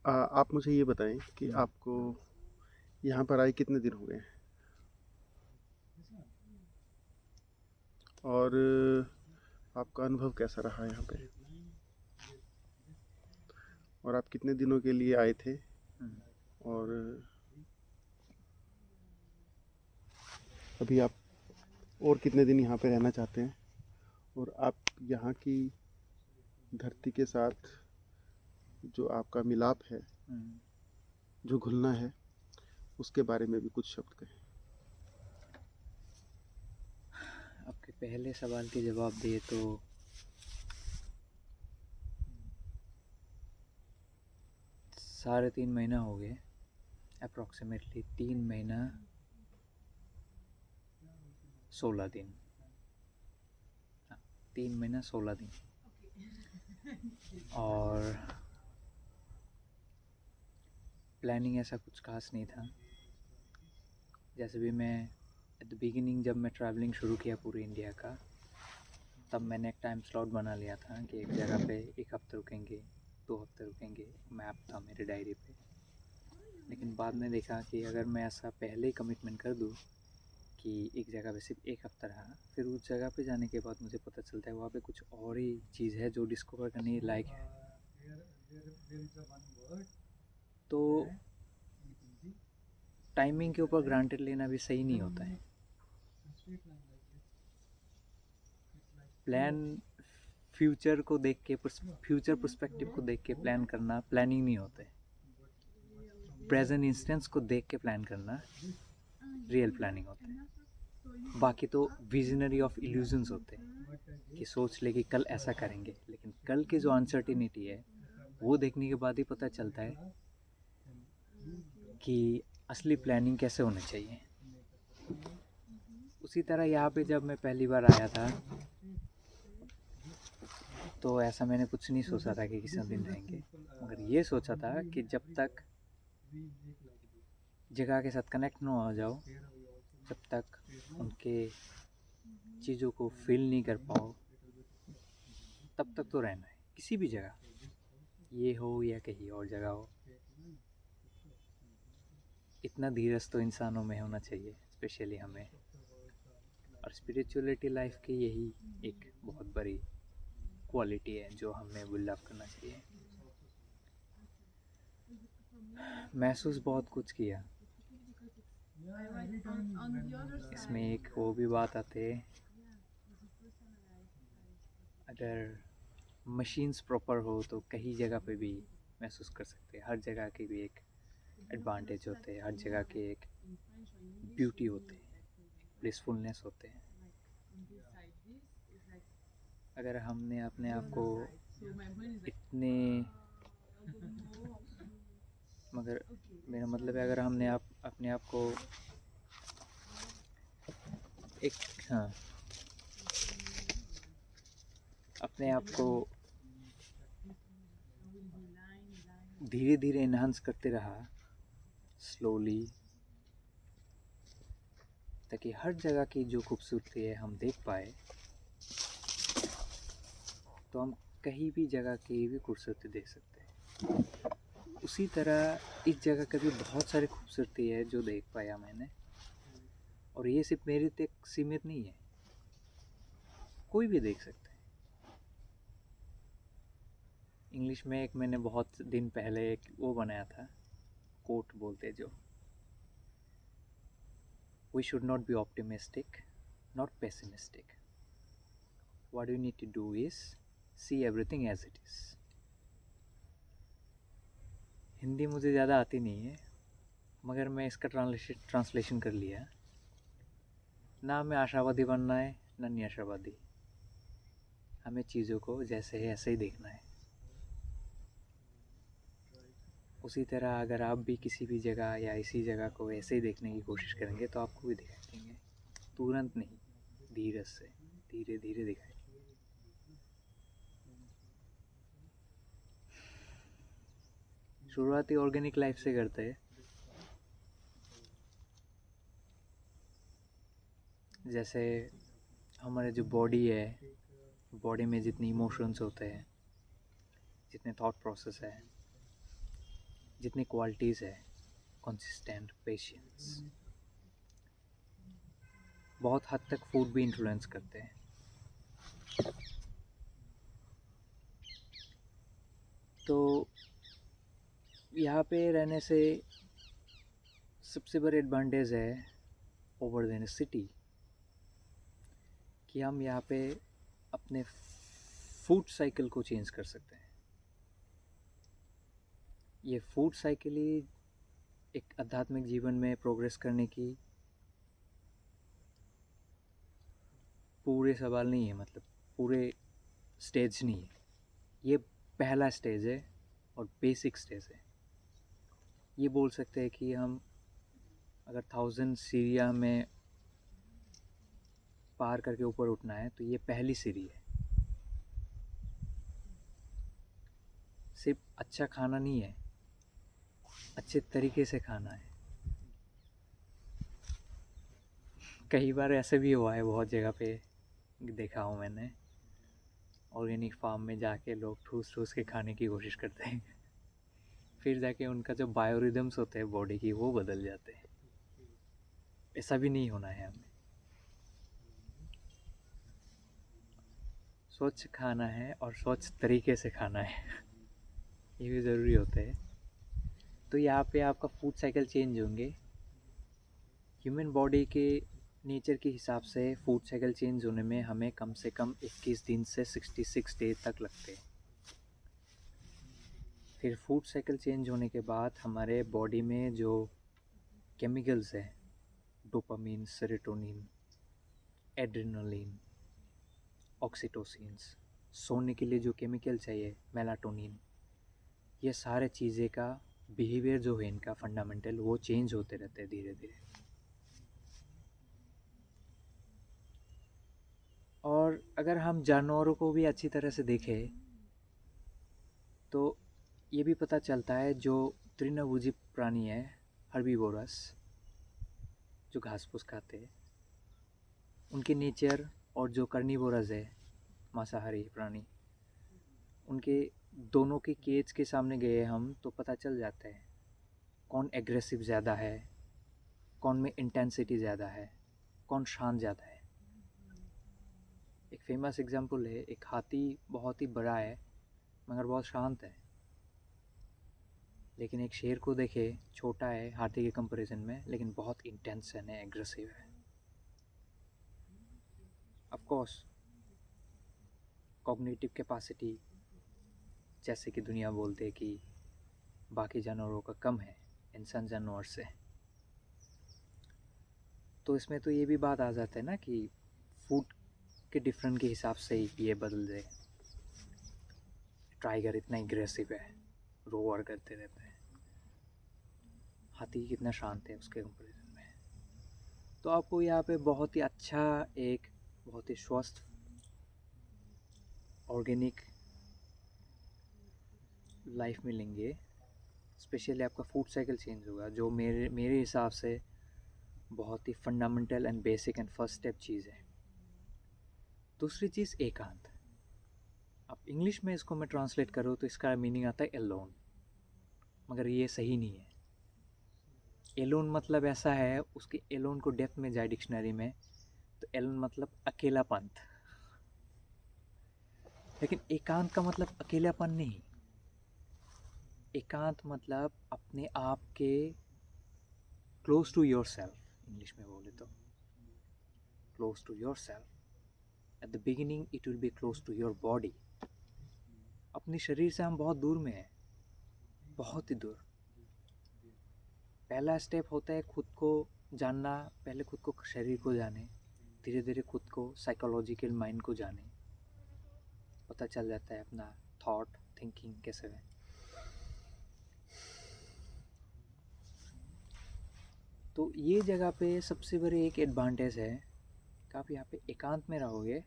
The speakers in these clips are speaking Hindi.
आप मुझे ये बताएँ कि आपको यहाँ पर आए कितने दिन हो गए हैं? और आपका अनुभव कैसा रहा यहाँ पे? और आप कितने दिनों के लिए आए थे? और अभी आप और कितने दिन यहाँ पे रहना चाहते हैं? और आप यहाँ की धरती के साथ जो आपका मिलाप है, जो घुलना है, उसके बारे में भी कुछ शब्द कहें। आपके पहले सवाल के जवाब दिए तो 3.5 महीना हो गए, अप्रॉक्सीमेटली 3 महीना 16 दिन। हाँ, 3 महीना 16 दिन। और प्लानिंग ऐसा कुछ खास नहीं था। जैसे भी मैं एट द बिगिनिंग जब मैं ट्रैवलिंग शुरू किया पूरे इंडिया का, तब मैंने एक टाइम स्लॉट बना लिया था कि एक जगह पे 1 हफ्ते रुकेंगे, 2 हफ्ते रुकेंगे। एक मैप था मेरे डायरी पे। लेकिन बाद में देखा कि अगर मैं ऐसा पहले ही कमिटमेंट कर दूँ कि एक जगह पे सिर्फ 1 हफ्ता रहा, फिर उस जगह पे जाने के बाद मुझे पता चलता है वहाँ पे कुछ और ही चीज़ है जो डिस्कवर करने लायक है। तो टाइमिंग के ऊपर ग्रांटेड लेना भी सही नहीं होता है। प्लान फ्यूचर को देख के, फ्यूचर पर्सपेक्टिव को देख के प्लान करना प्लानिंग नहीं होता है। प्रेजेंट इंस्टेंस को देख के प्लान करना रियल प्लानिंग होता है। बाकी तो विजनरी ऑफ इल्यूजन्स होते हैं कि सोच ले कि कल ऐसा करेंगे, लेकिन कल की जो अनसर्टिनिटी है वो देखने के बाद ही पता चलता है कि असली प्लानिंग कैसे होनी चाहिए। उसी तरह यहाँ पे जब मैं पहली बार आया था तो ऐसा मैंने कुछ नहीं सोचा था कि किसी दिन रहेंगे, मगर ये सोचा था कि जब तक जगह के साथ कनेक्ट ना हो जाओ, जब तक उनके चीज़ों को फील नहीं कर पाओ, तब तक तो रहना है किसी भी जगह, ये हो या कहीं और जगह हो। इतना धीरज तो इंसानों में होना चाहिए, स्पेशली हमें। और स्पिरिचुअलिटी लाइफ की यही एक बहुत बड़ी क्वालिटी है जो हमें बिल्डअप करना चाहिए। महसूस बहुत कुछ किया। इसमें एक वो भी बात आती है, अगर मशीन्स प्रॉपर हो तो कहीं जगह पे भी महसूस कर सकते हैं। हर जगह के भी एक एडवांटेज होते हैं, हर जगह के एक ब्यूटी होते हैं, ब्लिसफुलनेस होते हैं। अगर हमने अपने आप को इतने, मगर मेरा मतलब है अगर हमने अपने आप को एक, हाँ, अपने आप को धीरे धीरे इन्हांस करते रहा, स्लोली, ताकि हर जगह की जो खूबसूरती है हम देख पाए, तो हम कहीं भी जगह की भी खूबसूरती देख सकते हैं। उसी तरह इस जगह का भी बहुत सारी खूबसूरती है जो देख पाया मैंने, और ये सिर्फ मेरे तक सीमित नहीं है, कोई भी देख सकता है। इंग्लिश में एक मैंने बहुत दिन पहले एक वो बनाया था, कोट बोलते जो, we should not be optimistic not pessimistic, what you need to do is see everything as it is. Hindi मुझे ज़्यादा आती नहीं है, मगर मैं इसका ट्रांसलेशन कर लिया। ना हमें आशावादी बनना है ना निराशावादी, हमें चीज़ों को जैसे है ऐसे ही देखना है। उसी तरह अगर आप भी किसी भी जगह या इसी जगह को ऐसे ही देखने की कोशिश करेंगे तो आपको भी दिखाई देंगे, तुरंत नहीं, धीरज से, धीरे धीरे दिखाई। शुरुआती ऑर्गेनिक लाइफ से करते हैं। जैसे हमारे जो बॉडी है, बॉडी में जितने इमोशंस होते हैं, जितने थॉट प्रोसेस है, जितनी क्वालिटीज़ है, कंसिस्टेंट, पेशेंस, बहुत हद तक फूड भी इन्फ्लुएंस करते हैं। तो यहाँ पे रहने से सबसे बड़ी एडवांटेज है ओवर देन सिटी कि हम यहाँ पे अपने फूड साइकिल को चेंज कर सकते हैं। ये फूड साइकिल ही एक आध्यात्मिक जीवन में प्रोग्रेस करने की पूरे सवाल नहीं है, मतलब पूरे स्टेज नहीं है। ये पहला स्टेज है और बेसिक स्टेज है। ये बोल सकते हैं कि हम अगर 1000 सीढ़ियाँ में पार करके ऊपर उठना है तो ये पहली सीढ़ी है। सिर्फ अच्छा खाना नहीं है, अच्छे तरीके से खाना है। कई बार ऐसे भी हुआ है, बहुत जगह पे देखा हूँ मैंने, ऑर्गेनिक फार्म में जाके लोग ठूस ठूस के खाने की कोशिश करते हैं फिर जाके उनका जो बायोरिदम्स होते हैं बॉडी की वो बदल जाते हैं। ऐसा भी नहीं होना है हमें। स्वच्छ खाना है और स्वच्छ तरीके से खाना है ये भी ज़रूरी होते हैं। तो यहाँ पे आपका फूड साइकिल चेंज होंगे। ह्यूमन बॉडी के नेचर के हिसाब से फूड साइकिल चेंज होने में हमें कम से कम 21 दिन से 66 डे तक लगते हैं। फिर फूड साइकिल चेंज होने के बाद हमारे बॉडी में जो केमिकल्स है, डोपामिन, सेरोटोनिन, एड्रेनलिन, ऑक्सीटोसिन्स, सोने के लिए जो केमिकल चाहिए मेलाटोनिन, ये सारे चीज़ें का बिहेवियर जो है इनका फंडामेंटल वो चेंज होते रहते हैं धीरे धीरे। और अगर हम जानवरों को भी अच्छी तरह से देखें तो ये भी पता चलता है जो तृणभोजी प्राणी है, हर्बीवोरस, जो घास फूस खाते हैं, उनके नेचर, और जो कार्निवोरस है, मांसाहारी प्राणी, उनके दोनों के केज के सामने गए हम तो पता चल जाता है कौन एग्रेसिव ज़्यादा है, कौन में इंटेंसिटी ज़्यादा है, कौन शांत ज़्यादा है। एक फेमस एग्जांपल है, एक हाथी बहुत ही बड़ा है मगर बहुत शांत है। लेकिन एक शेर को देखे, छोटा है हाथी के कंपैरिजन में लेकिन बहुत इंटेंस है, एग्रेसिव है। ऑफ कोर्स कॉग्निटिव कैपेसिटी जैसे कि दुनिया बोलते हैं कि बाकी जानवरों का कम है इंसान जानवर से, तो इसमें तो ये भी बात आ जाता है ना कि फूड के डिफरेंट के हिसाब से ही ये बदल जाए। टाइगर इतना एग्रेसिव है, रोअर करते रहते हैं, हाथी कितना शांत है उसके कंपैरिजन में। तो आपको यहाँ पे बहुत ही अच्छा, एक बहुत ही स्वस्थ ऑर्गेनिक लाइफ मिलेंगे। स्पेशली आपका फूड साइकिल चेंज होगा, जो मेरे हिसाब से बहुत ही fundamental and basic and first step चीज़ है। दूसरी चीज़ एकांत। अब इंग्लिश में इसको मैं ट्रांसलेट करूँ तो इसका मीनिंग आता है एलोन, मगर ये सही नहीं है। एलोन मतलब ऐसा है, उसके एलोन को डेप्थ में जाए डिक्शनरी में तो एलोन मतलब अकेलापन, लेकिन एकांत का मतलब अकेलापन नहीं। एकांत मतलब अपने आप के close to yourself, English में बोले तो close to yourself. At the beginning it will be close to your body. अपने शरीर से हम बहुत दूर में हैं, बहुत ही दूर। पहला स्टेप होता है खुद को जानना, पहले खुद को, शरीर को जाने, धीरे धीरे खुद को, साइकोलॉजिकल माइंड को जाने, पता चल जाता है अपना थॉट थिंकिंग कैसे है। तो ये जगह पे सबसे बड़ी एक एडवांटेज है कि आप यहाँ पे एकांत में रहोगे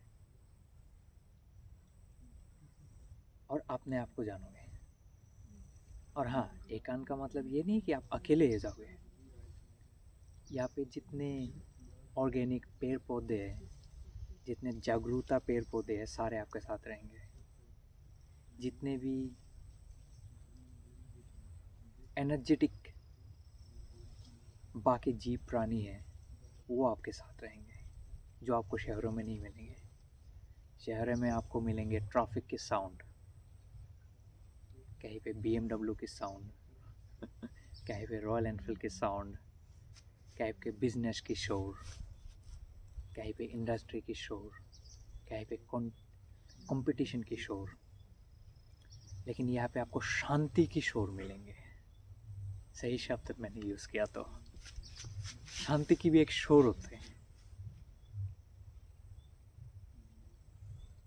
और अपने आप को जानोगे। और हाँ, एकांत का मतलब ये नहीं कि आप अकेले ही जाओगे। यहाँ पे जितने ऑर्गेनिक पेड़ पौधे हैं, जितने जागरूकता पेड़ पौधे हैं, सारे आपके साथ रहेंगे। जितने भी एनर्जेटिक बाकी जीव प्राणी हैं वो आपके साथ रहेंगे, जो आपको शहरों में नहीं मिलेंगे। शहरों में आपको मिलेंगे ट्रैफिक के साउंड, कहीं पे BMW की साउंड, कहीं पे रॉयल एनफील्ड की साउंड, कहीं पे बिजनेस की शोर, कहीं पे इंडस्ट्री की शोर, कहीं पे कंपटीशन की शोर। लेकिन यहाँ पे आपको शांति की शोर मिलेंगे। सही शब्द मैंने यूज़ किया तो शांति की भी एक शोर होते हैं,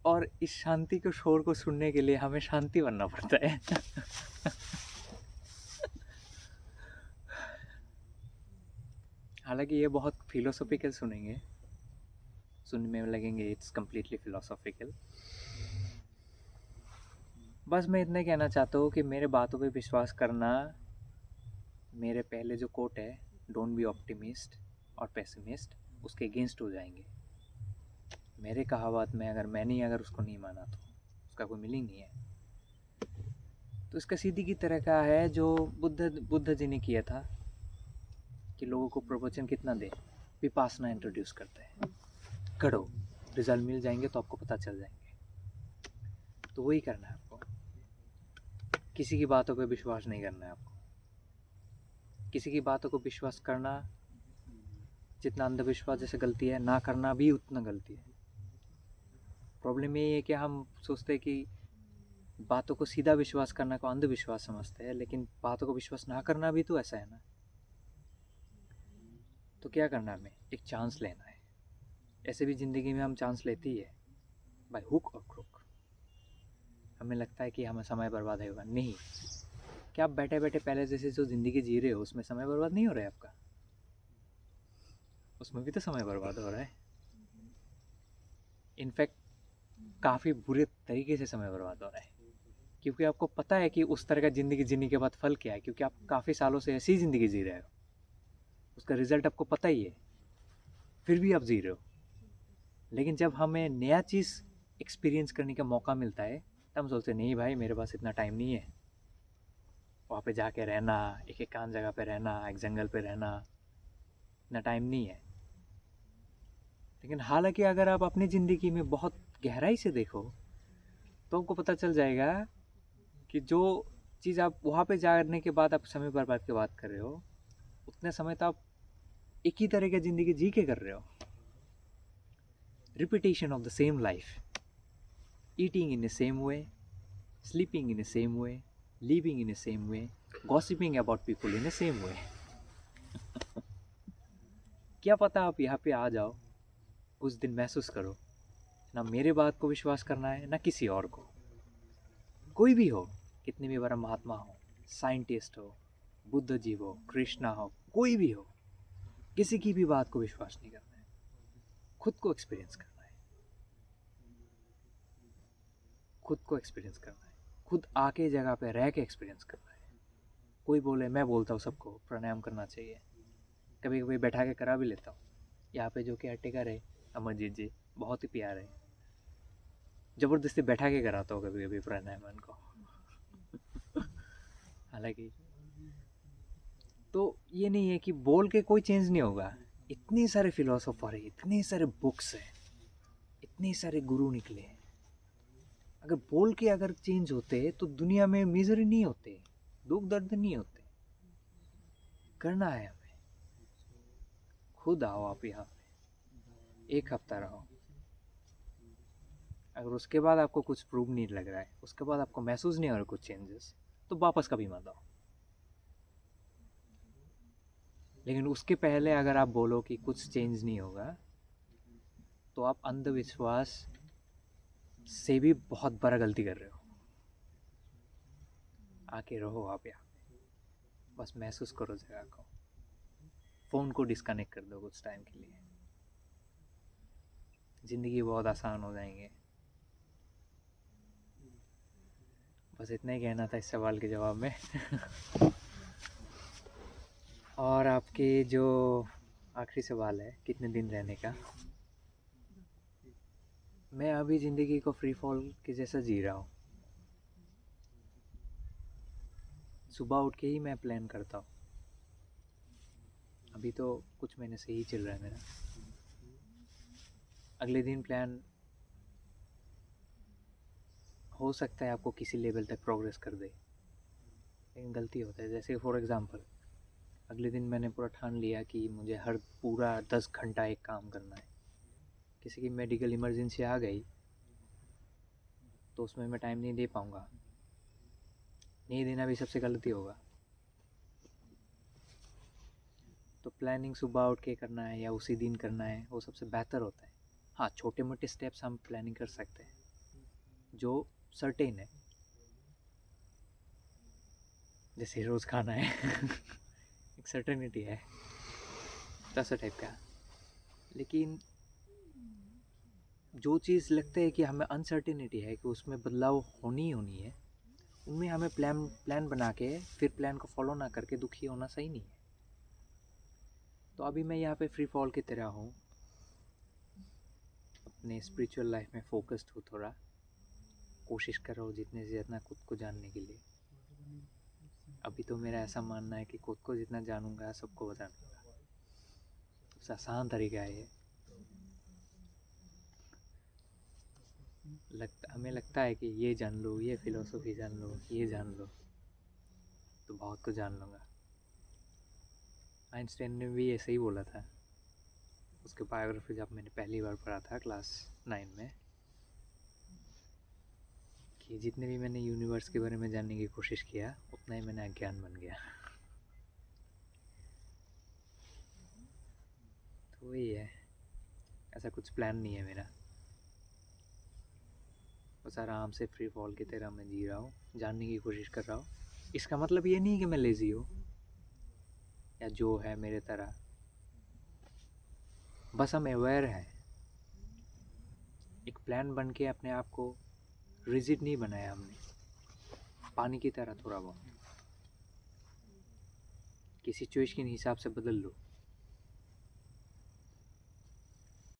और इस शांति के शोर को सुनने के लिए हमें शांति बनना पड़ता है। हालांकि ये बहुत फिलोसॉफिकल सुनने में लगेंगे, इट्स कम्प्लीटली फिलोसॉफिकल। बस मैं इतना कहना चाहता हूँ कि मेरे बातों पे विश्वास करना। मेरे पहले जो कोट है, डोंट बी ऑप्टिमिस्ट और पेसिमिस्ट, उसके अगेंस्ट हो जाएंगे। मेरे कहावत में अगर उसको नहीं माना तो उसका कोई मीनिंग नहीं है। तो इसका सीधी की तरह का है जो बुद्ध जी ने किया था कि लोगों को प्रवचन कितना दे, विपासना इंट्रोड्यूस करते हैं, करो रिजल्ट मिल जाएंगे तो आपको पता चल जाएंगे। तो वही करना है आपको, किसी की बातों पे विश्वास नहीं करना है आपको। किसी की बातों को विश्वास करना जितना अंधविश्वास जैसे गलती है, ना करना भी उतना गलती है। प्रॉब्लम ये है कि हम सोचते हैं कि बातों को सीधा विश्वास करना को अंधविश्वास समझते हैं, लेकिन बातों को विश्वास ना करना भी तो ऐसा है ना। तो क्या करना है, हमें एक चांस लेना है। ऐसे भी ज़िंदगी में हम चांस लेते ही है, बाय हुक और क्रुक। हमें लगता है कि हमें समय बर्बाद होगा, नहीं। क्या आप बैठे बैठे पहले जैसे जो ज़िंदगी जी रहे हो उसमें समय बर्बाद नहीं हो रहा है आपका? उसमें भी तो समय बर्बाद हो रहा है। इनफैक्ट काफ़ी बुरे तरीके से समय बर्बाद हो रहा है, क्योंकि आपको पता है कि उस तरह का ज़िंदगी जीने के बाद फल क्या है, क्योंकि आप काफ़ी सालों से ऐसी ज़िंदगी जी रहे हो, उसका रिज़ल्ट आपको पता ही है, फिर भी आप जी रहे हो। लेकिन जब हमें नया चीज़ एक्सपीरियंस करने का मौका मिलता है, तब हम सोचते नहीं भाई मेरे पास इतना टाइम नहीं है, वहाँ पे जाके रहना, एक एकांत जगह पे रहना, एक जंगल पे रहना, इतना टाइम नहीं है। लेकिन हालांकि अगर आप अपनी ज़िंदगी में बहुत गहराई से देखो तो आपको पता चल जाएगा कि जो चीज़ आप वहाँ पे जाने के बाद आप समय बर्बाद की बात कर रहे हो, उतने समय तो आप एक ही तरह की ज़िंदगी जी के कर रहे हो। Repetition of the same life, eating in the same way, sleeping in the same way, living in the same way, gossiping about people in the same way. क्या पता आप यहाँ पे आ जाओ, कुछ दिन महसूस करो, ना मेरे बात को विश्वास करना है ना किसी और को। कोई भी हो, कितने भी बड़ा महात्मा हो, साइंटिस्ट हो, बुद्ध जी हो, कृष्णा हो, कोई भी हो, किसी की भी बात को विश्वास नहीं करना है। खुद को एक्सपीरियंस करना है, खुद को एक्सपीरियंस करना है, खुद आके जगह पे रह के एक्सपीरियंस करना है। कोई बोले, मैं बोलता हूँ सबको प्राणायाम करना चाहिए, कभी कभी बैठा के करा भी लेता हूँ। यहाँ पे जो केयर टेकर है अमरजीत जी, बहुत ही प्यारे हैं, ज़बरदस्ती बैठा के कराता हूँ कभी कभी प्राणायाम उनको। हालांकि तो ये नहीं है कि बोल के कोई चेंज नहीं होगा। इतने सारे फिलोसोफर है, इतने सारे बुक्स हैं, इतने सारे गुरु निकले हैं। अगर बोल के अगर चेंज होते तो दुनिया में मिजरी नहीं होते, दुख दर्द नहीं होते। करना है हमें, खुद आओ आप यहाँ पे, एक हफ्ता रहो। अगर उसके बाद आपको कुछ प्रूव नहीं लग रहा है, उसके बाद आपको महसूस नहीं हो रहा कुछ चेंजेस, तो वापस कभी मत आओ। लेकिन उसके पहले अगर आप बोलो कि कुछ चेंज नहीं होगा, तो आप अंधविश्वास से भी बहुत बड़ा गलती कर रहे हो। आके रहो आप यहाँ पे, बस महसूस करो जगह को। फ़ोन को डिस्कनेक्ट कर दो कुछ टाइम के लिए, ज़िंदगी बहुत आसान हो जाएंगे। बस इतना ही कहना था इस सवाल के जवाब में। और आपके जो आखिरी सवाल है कितने दिन रहने का, मैं अभी ज़िंदगी को फ्री फॉल के जैसा जी रहा हूँ। सुबह उठ के ही मैं प्लान करता हूँ। अभी तो कुछ महीने से ही चल रहा है मेरा। अगले दिन प्लान हो सकता है आपको किसी लेवल तक प्रोग्रेस कर दे, लेकिन गलती होता है। जैसे फॉर एग्ज़ाम्पल अगले दिन मैंने पूरा ठान लिया कि मुझे हर पूरा 10 घंटा एक काम करना है। किसी की मेडिकल इमरजेंसी आ गई तो उसमें मैं टाइम नहीं दे पाऊँगा। नहीं देना भी सबसे गलती होगा। तो प्लानिंग सुबह उठ के करना है या उसी दिन करना है, वो सबसे बेहतर होता है। हाँ, छोटे मोटे स्टेप्स हम प्लानिंग कर सकते हैं जो सर्टेन है, जैसे रोज़ खाना है एक सर्टेनिटी है, वैसा टाइप का। लेकिन जो चीज़ लगता है कि हमें अनसर्टेनिटी है कि उसमें बदलाव होनी ही होनी है, उनमें हमें प्लान बना के फिर प्लान को फॉलो ना करके दुखी होना सही नहीं है। तो अभी मैं यहाँ पे फ्री फॉल की तरह हूँ, अपने स्पिरिचुअल लाइफ में फोकस्ड हूँ। थोड़ा कोशिश कर रहा हूँ जितने से जितना खुद को जानने के लिए। अभी तो मेरा ऐसा मानना है कि खुद को जितना जानूंगा सबको बता दूंगा। सबसे आसान तरीका है ये। हमें लगता है कि ये जान लो, ये फिलोसफी जान लो, ये जान लो, तो बहुत कुछ जान लूँगा। आइंस्टाइन ने भी ऐसे ही बोला था। उसके बायोग्राफी जब मैंने पहली बार पढ़ा था क्लास 9 में, कि जितने भी मैंने यूनिवर्स के बारे में जानने की कोशिश किया उतना ही मैंने अज्ञान बन गया। तो वही है, ऐसा कुछ प्लान नहीं है मेरा। बस आराम से फ्री फॉल की तरह मैं जी रहा हूँ, जानने की कोशिश कर रहा हूँ। इसका मतलब ये नहीं कि मैं लेज़ी हूँ या जो है मेरे तरह, बस हम अवेयर हैं। एक प्लान बन के अपने आप को रिजिड नहीं बनाया हमने, पानी की तरह थोड़ा बहुत कि सिचुएशन के हिसाब से बदल लो।